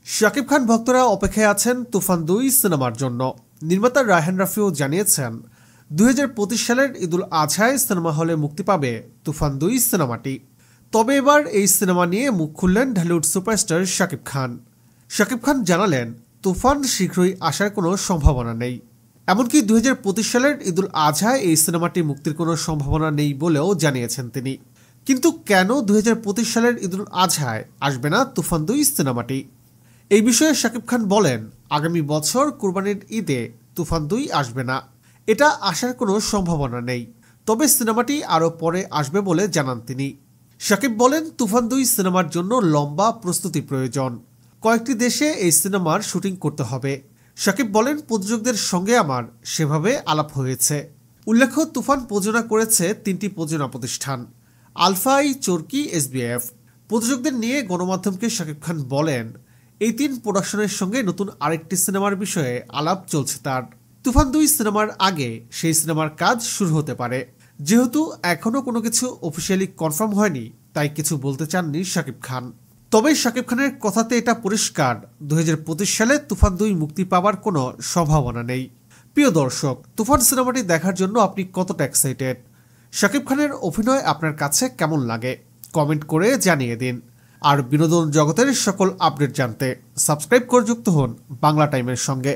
শাকিব খান ভক্তরা অপেক্ষায় আছেন তুফান ২ সিনেমার জন্য। নির্মাতা রায়হান রাফিও জানিয়েছেন ২০২৫ সালের ঈদুল আজহায় সিনেমা হলে মুক্তি পাবে তুফান ২ সিনেমাটি। তবে এবার এই সিনেমা নিয়ে মুখ খুললেন ঢালিউড সুপারস্টার শাকিব খান। শাকিব খান জানালেন তুফান শীঘ্রই আসার কোনো সম্ভাবনা নেই। এমনকি ২০২৫ সালের ঈদুল আজহায় এই সিনেমাটি মুক্তির কোনো সম্ভাবনা নেই বলেও জানিয়েছেন তিনি। কিন্তু কেন ২০২৫ সালের ঈদুল আজহায় আসবে না তুফান ২ সিনেমাটি? এই বিষয়ে শাকিব খান বলেন, আগামী বছর কুরবানির ঈদে তুফান ২ আসবে না, এটা আসার কোনো সম্ভাবনা নেই। তবে সিনেমাটি আরও পরে আসবে বলে জানান তিনি। শাকিব বলেন, তুফান ২ সিনেমার জন্য লম্বা প্রস্তুতি প্রয়োজন। কয়েকটি দেশে এই সিনেমার শুটিং করতে হবে। শাকিব বলেন, প্রযোজকদের সঙ্গে আমার সেভাবে আলাপ হয়েছে। উল্লেখ্য, তুফান প্রযোজনা করেছে ৩টি প্রযোজনা প্রতিষ্ঠান, আলফাই, চরকি, এসবিএফ। প্রযোজকদের নিয়ে গণমাধ্যমকে শাকিব খান বলেন, এই ৩ প্রোডাকশনের সঙ্গে নতুন আরেকটি সিনেমার বিষয়ে আলাপ চলছে তার। তুফান ২ সিনেমার আগে সেই সিনেমার কাজ শুরু হতে পারে। যেহেতু এখনও কোনো কিছু অফিসিয়ালি কনফার্ম হয়নি, তাই কিছু বলতে চাননি শাকিব খান। তবে শাকিব খানের কথাতে এটা পরিষ্কার, ২০২৫ সালে তুফান ২ মুক্তি পাওয়ার কোনো সম্ভাবনা নেই। প্রিয় দর্শক, তুফান সিনেমাটি দেখার জন্য আপনি কতটা এক্সাইটেড? শাকিব খানের অভিনয় আপনার কাছে কেমন লাগে? কমেন্ট করে জানিয়ে দিন। আর বিনোদন জগতের সকল আপডেট জানতে সাবস্ক্রাইব করে যুক্ত হন বাংলা টাইমের সঙ্গে।